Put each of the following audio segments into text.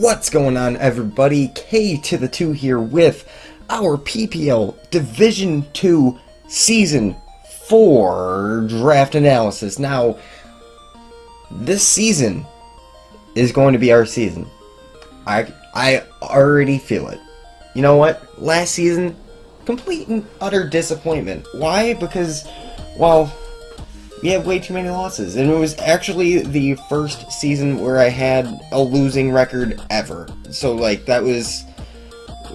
What's going on, everybody? K to the 2 here with our PPL Division 2 Season 4 draft analysis. Now, this season is going to be our season. I already feel it. You know what? Last season, complete and utter disappointment. Why? Because, well, we had way too many losses, and it was actually the first season where I had a losing record ever. So, like, that was...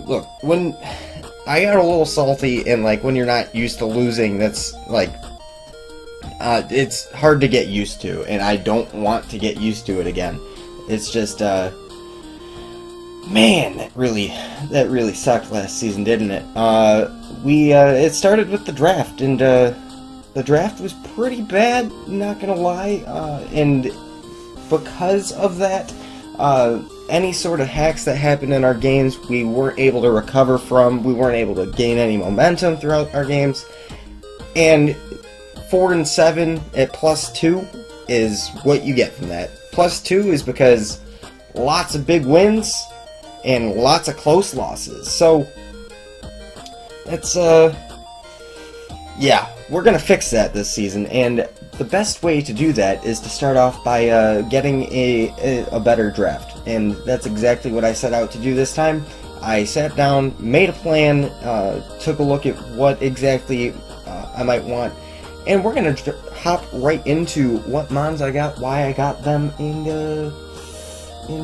Look, when I got a little salty, and, like, when you're not used to losing, that's, like, it's hard to get used to, and I don't want to get used to it again. It's just, man, that really sucked last season, didn't it? It started with the draft, and, the draft was pretty bad, not gonna lie, and because of that, any sort of hacks that happened in our games, we weren't able to recover from. We weren't able to gain any momentum throughout our games, and 4 and 7 at +2 is what you get from that. +2 is because lots of big wins and lots of close losses, so that's, yeah, we're going to fix that this season, and the best way to do that is to start off by getting a better draft, and that's exactly what I set out to do this time. I sat down, made a plan, took a look at what exactly I might want, and we're going to hop right into what mons I got, why I got them, and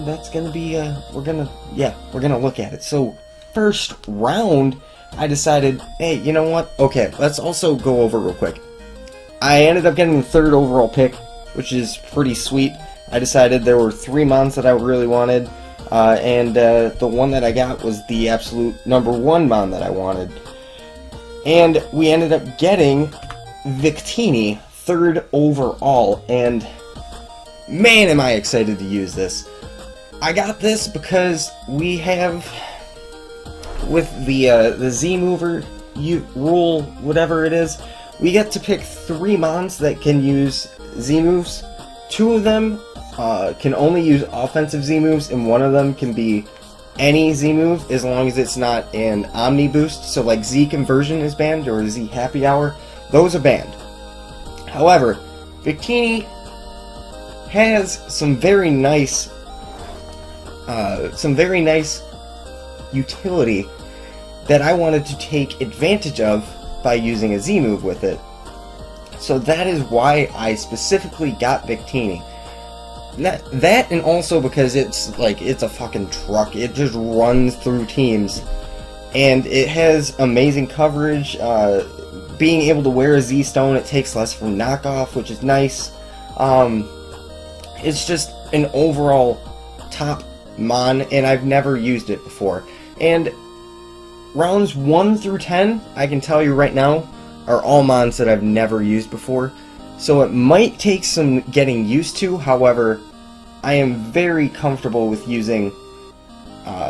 that's going to be, we're going to look at it. So, first round, I decided, hey, you know what? Okay, let's also go over real quick. I ended up getting the 3rd overall pick, which is pretty sweet. I decided there were 3 mons that I really wanted, and the one that I got was the absolute #1 mon that I wanted. And we ended up getting Victini, 3rd overall, and man, am I excited to use this. I got this because we have... with the Z mover rule, whatever it is, we get to pick 3 mons that can use Z moves. 2 of them can only use offensive Z moves, and 1 of them can be any Z move as long as it's not an Omni boost. So like Z conversion is banned, or Z happy hour, those are banned. However, Victini has some very nice utility that I wanted to take advantage of by using a Z move with it. So that is why I specifically got Victini. That and also because it's a fucking truck. It just runs through teams, and it has amazing coverage. Being able to wear a Z stone, it takes less from knockoff, which is nice. It's just an overall top mon, and I've never used it before. And rounds 1 through 10, I can tell you right now, are all mons that I've never used before. So it might take some getting used to, however, I am very comfortable with using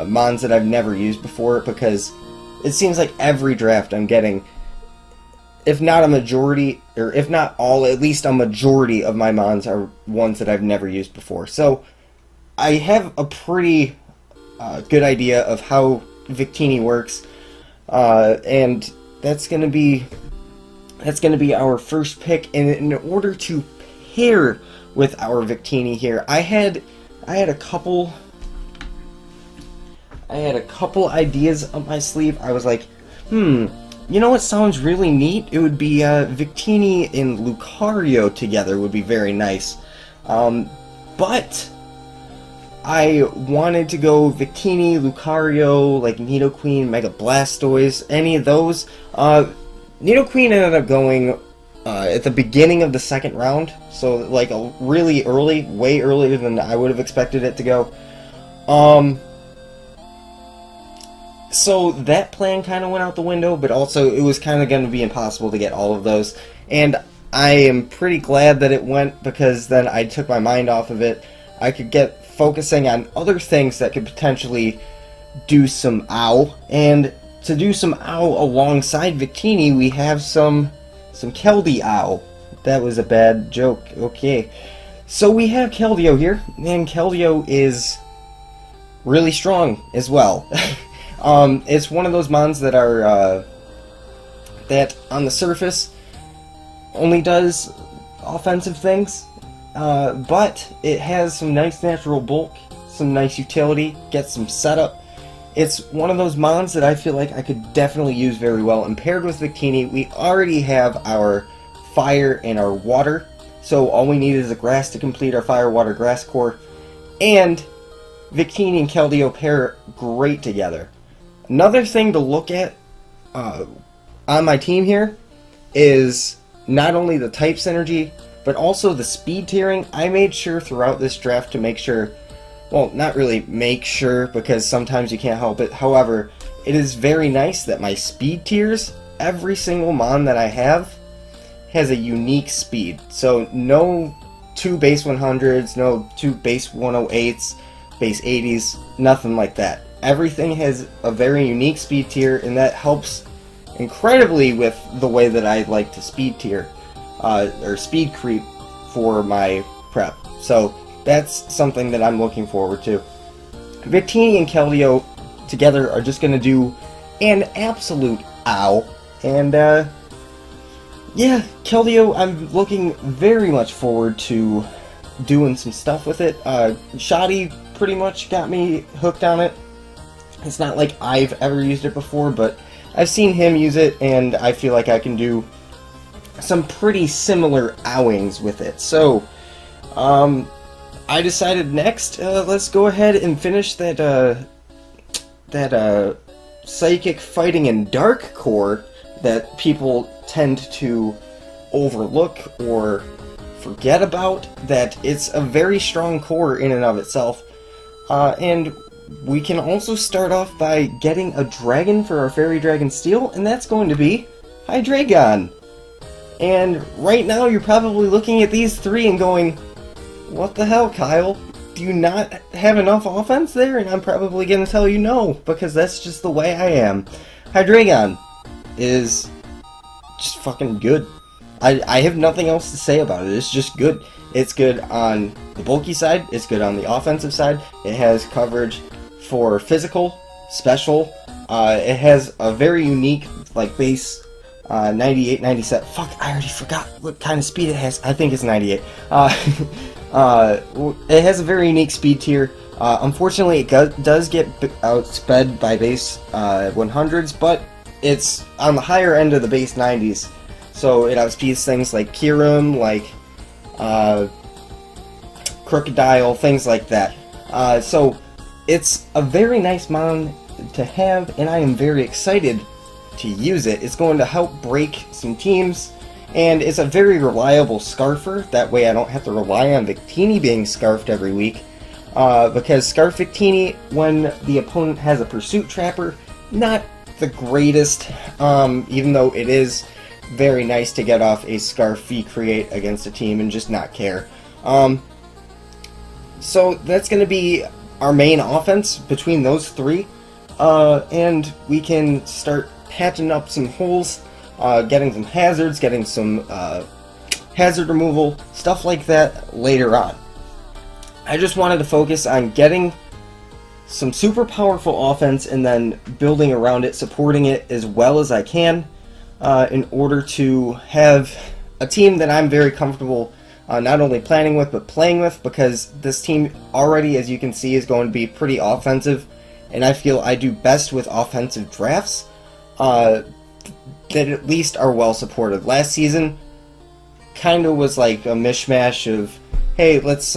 mons that I've never used before, because it seems like every draft I'm getting, if not a majority, or if not all, at least a majority of my mons are ones that I've never used before. So I have a pretty good idea of how Victini works, and that's gonna be our first pick. And in order to pair with our Victini here, I had a couple ideas up my sleeve. I was like, you know what sounds really neat? It would be Victini and Lucario together would be very nice, but I wanted to go Victini, Lucario, like Nidoqueen, Mega Blastoise, any of those. Nidoqueen ended up going at the beginning of the 2nd round, so like really early, way earlier than I would have expected it to go. So that plan kind of went out the window, but also it was kind of going to be impossible to get all of those. And I am pretty glad that it went, because then I took my mind off of it. I could get focusing on other things that could potentially do some ow, and to do some ow alongside Victini, we have some Keldeo ow. That was a bad joke. Okay, so we have Keldeo here, and Keldeo is really strong as well. It's one of those mons that are that on the surface only does offensive things, but it has some nice natural bulk, some nice utility, gets some setup. It's one of those mons that I feel like I could definitely use very well, and paired with Victini, we already have our fire and our water, so all we need is a grass to complete our fire, water, grass core, and Victini and Keldeo pair great together. Another thing to look at on my team here is not only the type synergy, but also the speed tiering. I made sure throughout this draft to make sure, well, not really make sure, because sometimes you can't help it. However, it is very nice that my speed tiers, every single mon that I have, has a unique speed. So no 2 base 100s, no 2 base 108s, base 80s, nothing like that. Everything has a very unique speed tier, and that helps incredibly with the way that I like to speed tier, or speed creep for my prep. So that's something that I'm looking forward to. Victini and Keldeo together are just going to do an absolute ow. And yeah, Keldeo, I'm looking very much forward to doing some stuff with it. Shoddy pretty much got me hooked on it. It's not like I've ever used it before, but I've seen him use it, and I feel like I can do some pretty similar owings with it. So, I decided next, let's go ahead and finish that psychic fighting and dark core that people tend to overlook or forget about. That it's a very strong core in and of itself, and we can also start off by getting a dragon for our Fairy Dragon Steel, and that's going to be Hydreigon. And right now you're probably looking at these three and going, what the hell, Kyle? Do you not have enough offense there? And I'm probably going to tell you no, because that's just the way I am. Hydreigon is just fucking good. I have nothing else to say about it. It's just good. It's good on the bulky side. It's good on the offensive side. It has coverage for physical, special. It has a very unique, like, base 98, 97. Fuck, I already forgot what kind of speed it has. I think it's 98. It has a very unique speed tier. Unfortunately, it does get outsped by base 100s, but it's on the higher end of the base 90s. So it outspeeds things like Kyurem, like Crocodile, things like that. So it's a very nice mon to have, and I am very excited to use it. It's going to help break some teams, and it's a very reliable scarfer. That way I don't have to rely on Victini being scarfed every week, because Scarf Victini, when the opponent has a Pursuit Trapper, not the greatest, even though it is very nice to get off a Scarf V-Create against a team and just not care. So that's going to be our main offense between those three, and we can start patching up some holes, getting some hazards, getting some hazard removal, stuff like that later on. I just wanted to focus on getting some super powerful offense and then building around it, supporting it as well as I can, in order to have a team that I'm very comfortable not only planning with but playing with, because this team already, as you can see, is going to be pretty offensive, and I feel I do best with offensive drafts that at least are well supported. Last season kind of was like a mishmash of, hey, let's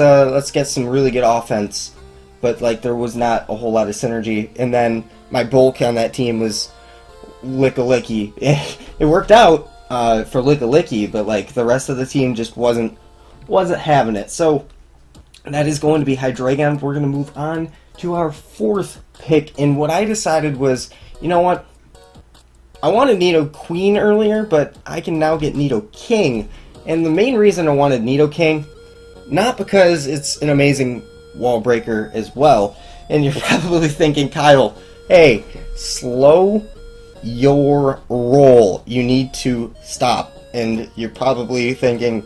get some really good offense, but like there was not a whole lot of synergy, and then my bulk on that team was Lickalicky. It worked out for Lickalicky, but like the rest of the team just wasn't having it. So that is going to be Hydreigon. We're going to move on to our fourth pick, and what I decided was, you know what? I wanted Nidoqueen earlier, but I can now get Nidoking. And the main reason I wanted Nidoking, not because it's an amazing wall breaker as well, and you're probably thinking, Kyle, hey, slow your roll. You need to stop. And you're probably thinking,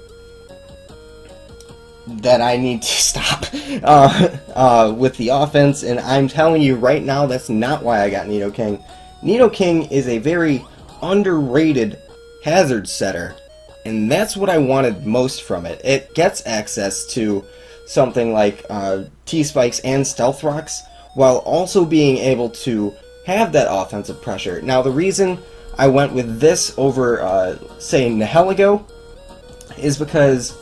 that I need to stop with the offense, and I'm telling you right now, that's not why I got Nidoking. Nidoking is a very underrated hazard setter, and that's what I wanted most from it. It gets access to something like T-Spikes and Stealth Rocks, while also being able to have that offensive pressure. Now, the reason I went with this over, say, Nihilego is because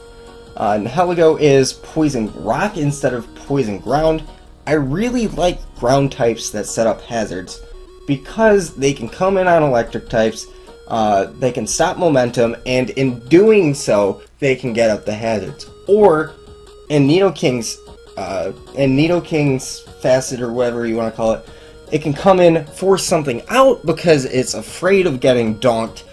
Nihilego is Poison Rock instead of Poison Ground. I really like ground types that set up hazards because they can come in on electric types, they can stop momentum, and in doing so, they can get up the hazards. Or, in Nidoking's facet, or whatever you want to call it, it can come in, force something out because it's afraid of getting donked,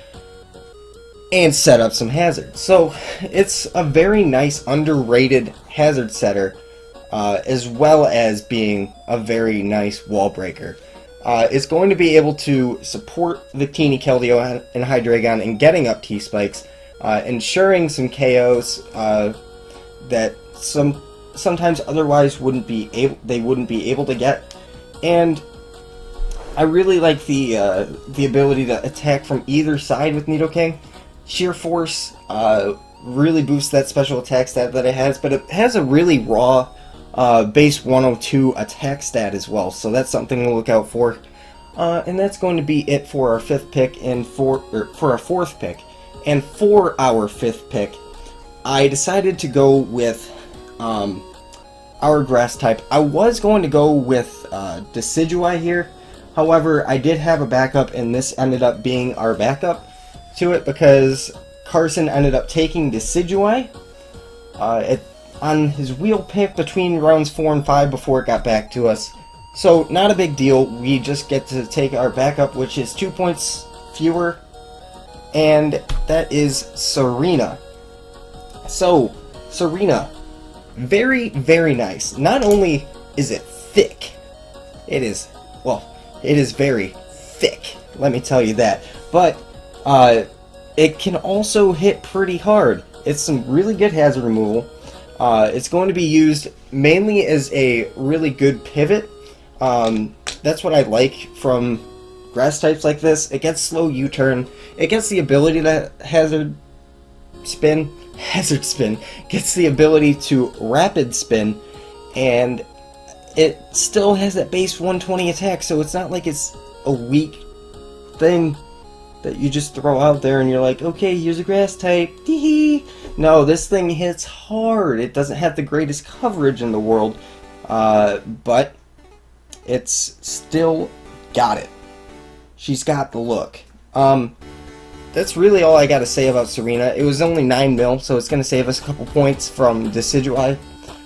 and set up some hazards. So it's a very nice underrated hazard setter, as well as being a very nice wall breaker. It's going to be able to support Victini, Keldeo, and Hydreigon in getting up T-Spikes, ensuring some KOs that sometimes otherwise they wouldn't be able to get. And I really like the ability to attack from either side with Nidoking. Sheer Force really boosts that special attack stat that it has, but it has a really raw base 102 attack stat as well, so that's something to look out for. And that's going to be it for our fifth pick, and for our fourth pick. And for our fifth pick, I decided to go with our grass type. I was going to go with Decidueye here. However, I did have a backup, and this ended up being our backup to it because Carson ended up taking Decidueye on his wheel pick between rounds 4 and 5 before it got back to us. So, not a big deal. We just get to take our backup, which is 2 points fewer, and that is Serena. So, Serena, very, very nice. Not only is it thick, it is very thick, let me tell you that, but it can also hit pretty hard. It's some really good hazard removal. It's going to be used mainly as a really good pivot. That's what I like from grass types like this. It gets slow U-turn. It gets the ability to hazard spin, gets the ability to rapid spin, and it still has that base 120 attack, so it's not like it's a weak thing that you just throw out there and you're like, okay, here's a grass type, tee-hee. No, this thing hits hard. It doesn't have the greatest coverage in the world, but it's still got it. She's got the look. That's really all I gotta say about Serena. It was only 9 mil, so it's gonna save us a couple points from Decidueye,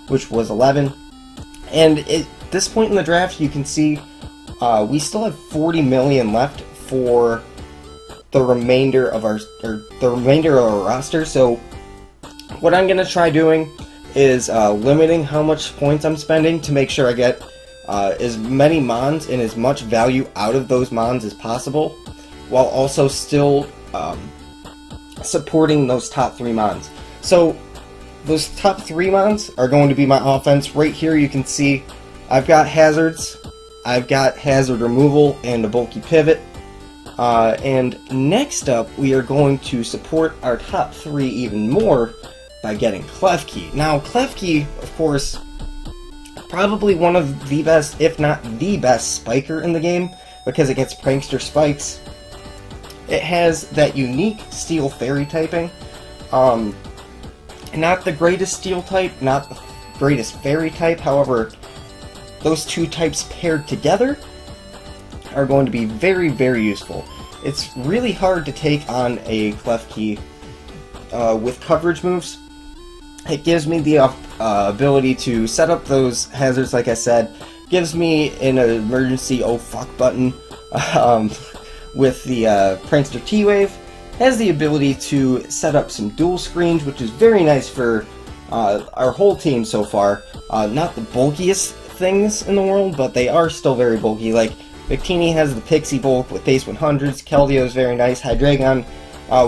which was 11. And at this point in the draft, you can see we still have 40 million left for the remainder of our roster. So what I'm gonna try doing is limiting how much points I'm spending to make sure I get as many mons and as much value out of those mons as possible, while also still supporting those top 3 mons. So those top 3 mons are going to be my offense. Right here you can see I've got hazards, I've got hazard removal, and a bulky pivot. And next up, we are going to support our top 3 even more by getting Klefki. Now, Klefki, of course, probably one of the best, if not the best, spiker in the game, because it gets prankster spikes. It has that unique steel fairy typing. Not the greatest steel type, not the greatest fairy type, however, those two types paired together are going to be very, very useful. It's really hard to take on a Klefki with coverage moves. It gives me the ability to set up those hazards, like I said. Gives me an emergency oh fuck button with the Prankster T-Wave. Has the ability to set up some dual screens, which is very nice for our whole team so far. Not the bulkiest things in the world, but they are still very bulky. Like, Victini has the Pixie Bulk with base 100s, Keldeo is very nice, Hydreigon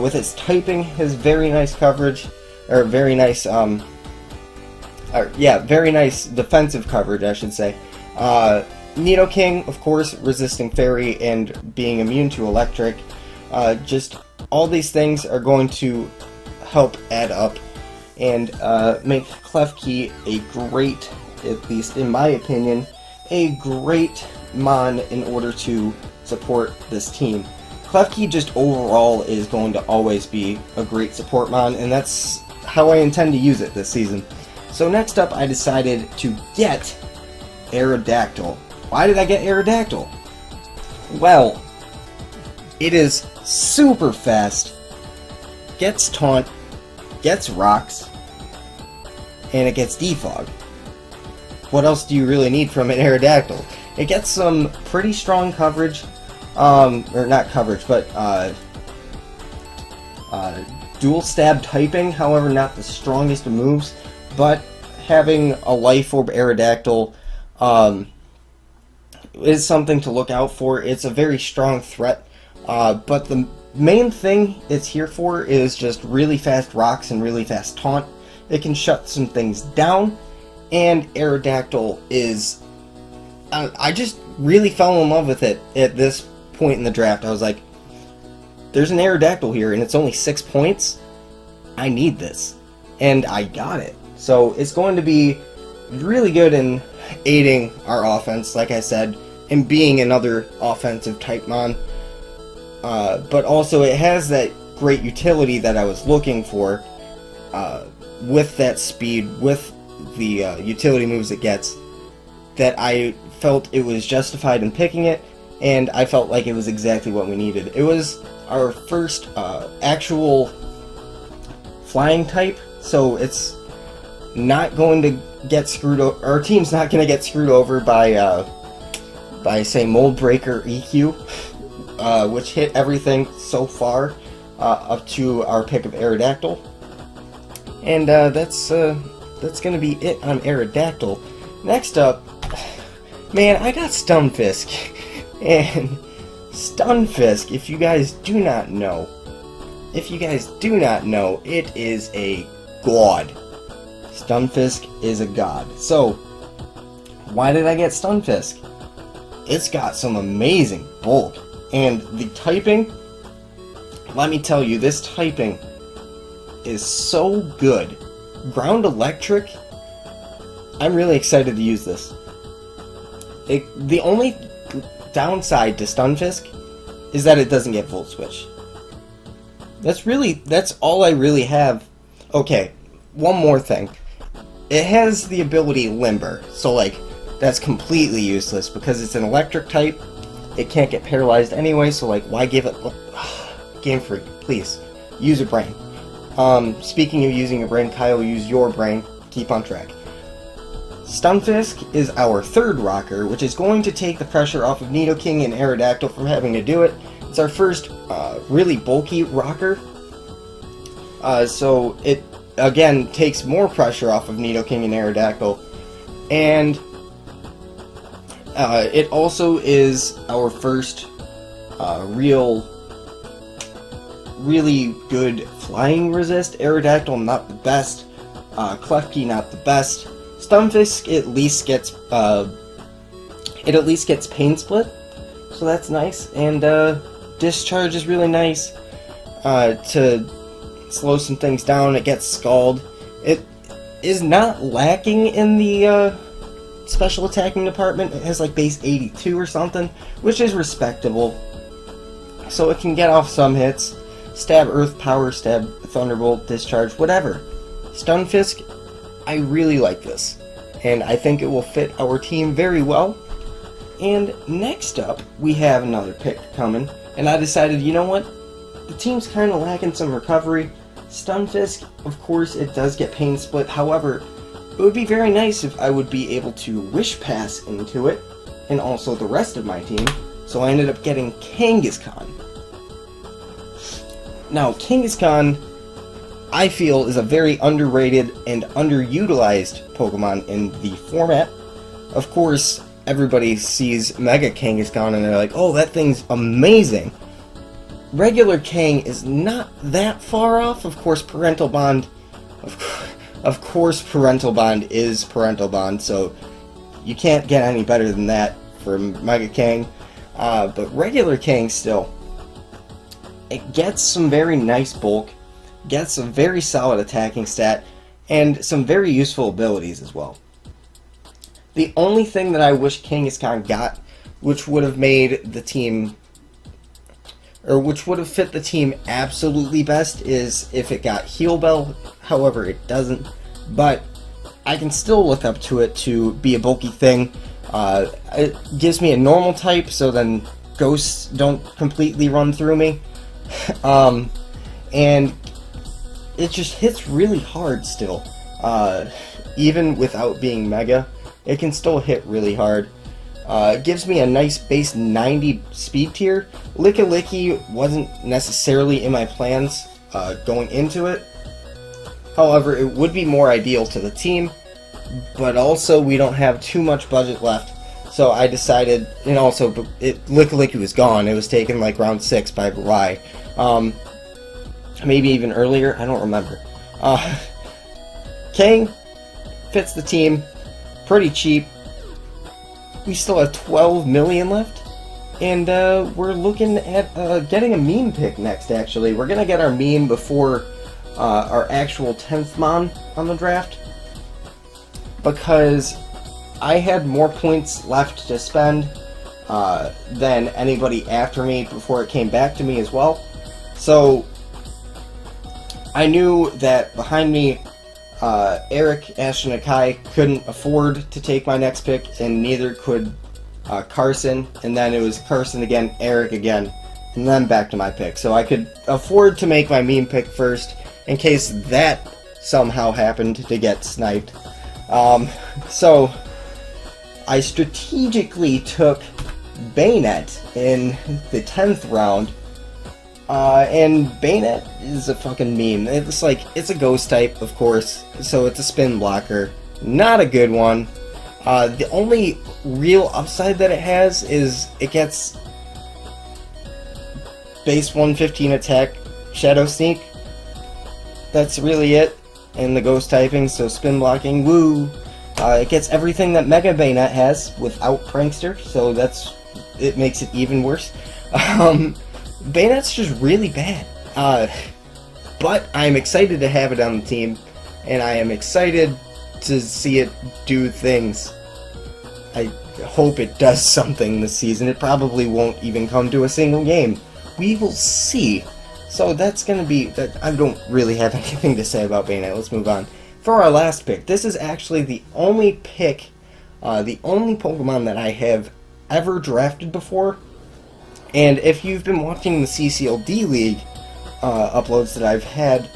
with its typing has very nice coverage, or very nice yeah, very nice defensive coverage, I should say. Nidoking, of course, resisting Fairy and being immune to Electric. Just all these things are going to help add up and make Klefki a great, at least in my opinion, a great Mon in order to support this team. Klefki just overall is going to always be a great support Mon, and that's how I intend to use it this season. So next up, I decided to get Aerodactyl. Why did I get Aerodactyl? Well, it is super fast, gets Taunt, gets Rocks, and it gets Defog. What else do you really need from an Aerodactyl? It gets some pretty strong coverage, or not coverage, but dual stab typing, however not the strongest of moves, but having a Life Orb Aerodactyl is something to look out for. It's a very strong threat, but the main thing it's here for is just really fast Rocks and really fast Taunt. It can shut some things down, and Aerodactyl is... I just really fell in love with it at this point in the draft. I was like, there's an Aerodactyl here, and it's only 6 points. I need this. And I got it. So it's going to be really good in aiding our offense, like I said, and being another offensive type Mon. But also it has that great utility that I was looking for, with that speed, with the utility moves it gets, that I felt it was justified in picking it, and I felt like it was exactly what we needed. It was our first actual flying type, so it's not going to get screwed over. Our team's not going to get screwed over by say Mold Breaker EQ, which hit everything so far up to our pick of Aerodactyl. And that's going to be it on Aerodactyl. Next up, man, I got Stunfisk. And Stunfisk, if you guys do not know, it is a god. Stunfisk is a god. So, why did I get Stunfisk? It's got some amazing bulk. And the typing, let me tell you, this typing is so good. Ground Electric, I'm really excited to use this. The only downside to Stunfisk is that it doesn't get Volt Switch. That's all I really have. Okay, one more thing. It has the ability Limber, so like, that's completely useless because it's an electric type. It can't get paralyzed anyway, so like, why give it... Game Freak, please, use a brain. Speaking of using a brain, Kyle, use your brain. Keep on track. Stunfisk is our third rocker, which is going to take the pressure off of Nidoking and Aerodactyl from having to do it. It's our first really bulky rocker, so it again takes more pressure off of Nidoking and Aerodactyl, and it also is our first really good flying resist. Aerodactyl not the best, Klefki not the best. Stunfisk at least gets Pain Split, so that's nice, and Discharge is really nice to slow some things down. It gets Scald. It is not lacking in the special attacking department. It has like base 82 or something, which is respectable, so it can get off some hits. Stab Earth Power, Stab Thunderbolt, Discharge, whatever. Stunfisk, I really like this, and I think it will fit our team very well. And next up, we have another pick coming, and I decided, you know what? The team's kind of lacking some recovery. Stunfisk, of course, it does get Pain Split. However, it would be very nice if I would be able to Wish Pass into it, and also the rest of my team. So I ended up getting Kangaskhan. Now, Kangaskhan, I feel, is a very underrated and underutilized Pokemon in the format. Of course, everybody sees Mega Kangaskhan and they're like, oh, that thing's amazing. Regular Kang is not that far off. Of course, Parental Bond, Of course, Parental Bond is Parental Bond, so you can't get any better than that for Mega King. But regular King still, it gets some very nice bulk, gets a very solid attacking stat, and some very useful abilities as well. The only thing that I wish Kangaskhan got, which would have made the team, or which would have fit the team absolutely best, is if it got Heal Bell. However, it doesn't. But I can still look up to it to be a bulky thing. It gives me a normal type, so then ghosts don't completely run through me. And it just hits really hard still. Even without being Mega, it can still hit really hard. It gives me a nice base 90 speed tier. Licky wasn't necessarily in my plans going into it. However, it would be more ideal to the team, but also we don't have too much budget left. So I decided, and also Licky was gone. It was taken like round 6 by Rai. Maybe even earlier, I don't remember. Kang fits the team, pretty cheap. We still have 12 million left, and we're looking at getting a meme pick next, actually. We're going to get our meme before our actual 10th mon on the draft, because I had more points left to spend than anybody after me before it came back to me as well. So I knew that behind me, Eric, Ashton, and Kai couldn't afford to take my next pick, and neither could Carson. And then it was Carson again, Eric again, and then back to my pick. So I could afford to make my meme pick first, in case that somehow happened to get sniped. So I strategically took Bayonet in the 10th round. And Bayonet is a fucking meme. It's a ghost type, of course, so it's a spin blocker. Not a good one. The only real upside that it has is it gets base 115 attack, Shadow Sneak. That's really it in the ghost typing, so spin blocking, woo! It gets everything that Mega Bayonet has without Prankster, so it makes it even worse. Bayonet's just really bad. But I'm excited to have it on the team, and I am excited to see it do things. I hope it does something this season. It probably won't even come to a single game. We will see. So that's going to be... I don't really have anything to say about Bayonet. Let's move on. For our last pick, this is actually the only pick, the only Pokemon that I have ever drafted before. And if you've been watching the CCLD League uploads that I've had,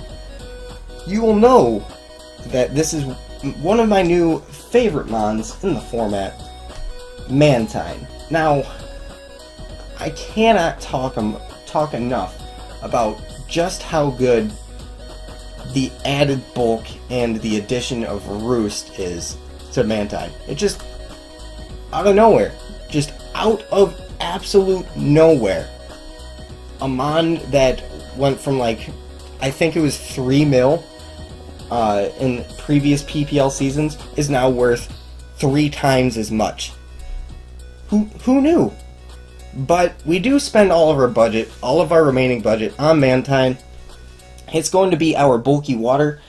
you will know that this is one of my new favorite mons in the format, Mantine. Now, I cannot talk enough about just how good the added bulk and the addition of Roost is to Mantine. It just, out of nowhere, just out of absolute nowhere. A mon that went from I think it was 3 mil in previous PPL seasons is now worth 3 times as much. Who knew? But we do spend all of our budget, all of our remaining budget on Mantine. It's going to be our bulky water,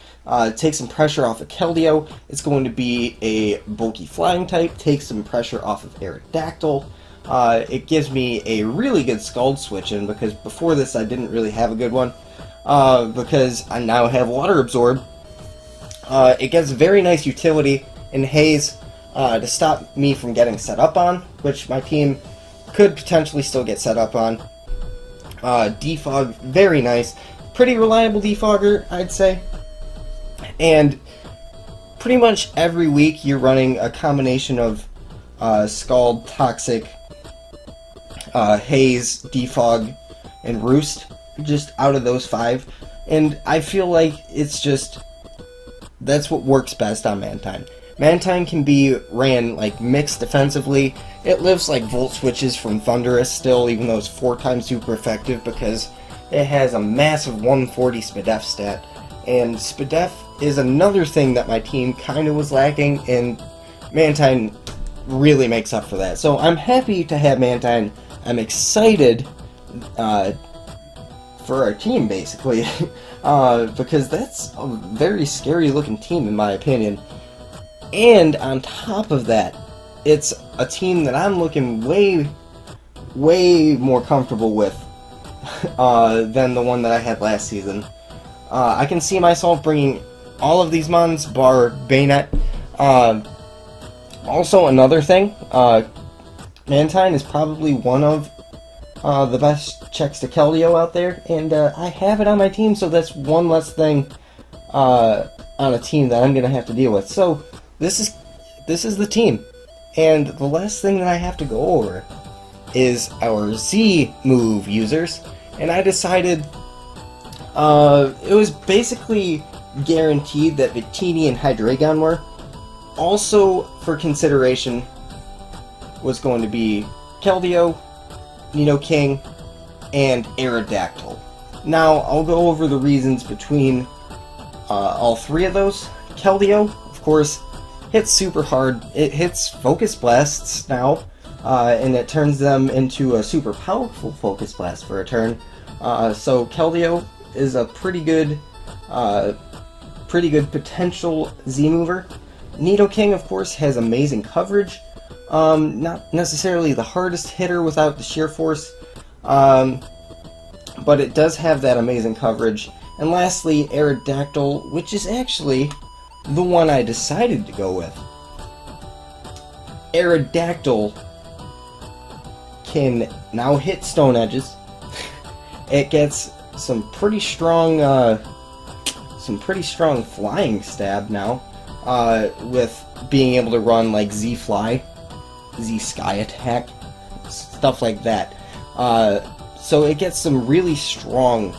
take some pressure off of Keldeo. It's going to be a bulky flying type, take some pressure off of Aerodactyl. It gives me a really good Scald switch in, because before this I didn't really have a good one, because I now have Water Absorb. It gets very nice utility in Haze to stop me from getting set up on, which my team could potentially still get set up on. Defog, very nice. Pretty reliable defogger, I'd say. And pretty much every week you're running a combination of Scald, Toxic, Haze, Defog, and Roost, just out of those 5. And I feel like that's what works best on Mantine. Mantine can be ran mixed defensively. It lives like Volt Switches from Thunderous still, even though it's 4 times super effective, because it has a massive 140 SPDF stat. And Spadef is another thing that my team kind of was lacking, and Mantine really makes up for that. So I'm happy to have Mantine. I'm excited for our team, basically, because that's a very scary looking team in my opinion. And on top of that, it's a team that I'm looking way more comfortable with than the one that I had last season. I can see myself bringing all of these mons, bar Bayonet. Also, another thing, Mantine is probably one of the best checks to Keldeo out there, and I have it on my team, so that's one less thing on a team that I'm going to have to deal with. So this is the team, and the last thing that I have to go over is our Z move users, and I decided it was basically guaranteed that Victini and Hydreigon were. Also for consideration was going to be Keldeo, Nidoking, and Aerodactyl. Now I'll go over the reasons between all three of those. Keldeo, of course, hits super hard. It hits Focus Blasts now, and it turns them into a super powerful Focus Blast for a turn. So Keldeo is a pretty good potential Z-mover. Nidoking, of course, has amazing coverage. Not necessarily the hardest hitter without the sheer force, but it does have that amazing coverage. And lastly, Aerodactyl, which is actually the one I decided to go with. Aerodactyl can now hit Stone Edges. It gets some pretty strong flying stab now, with being able to run like Z-Fly, Z-Sky Attack, stuff like that. So it gets some really strong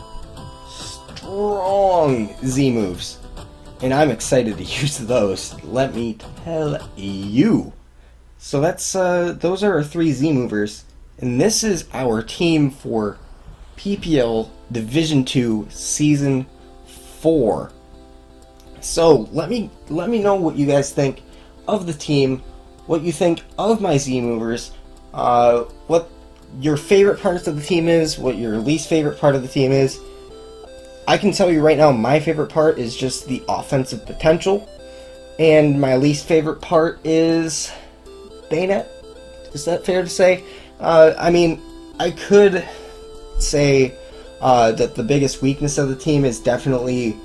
Z moves, and I'm excited to use those, let me tell you. So that's those are our 3 Z movers, and this is our team for PPL Division 2 Season 4. So let me know what you guys think of the team, what you think of my Z movers, what your favorite parts of the team is, what your least favorite part of the team is. I can tell you right now, my favorite part is just the offensive potential, and my least favorite part is Bayonet. Is that fair to say? I mean, I could say that the biggest weakness of the team is definitely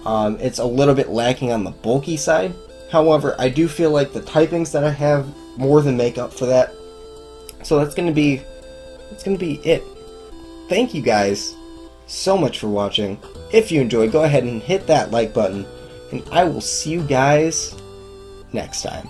it's a little bit lacking on the bulky side. However, I do feel like the typings that I have more than make up for that. So that's gonna be it. Thank you guys so much for watching. If you enjoyed, go ahead and hit that like button, and I will see you guys next time.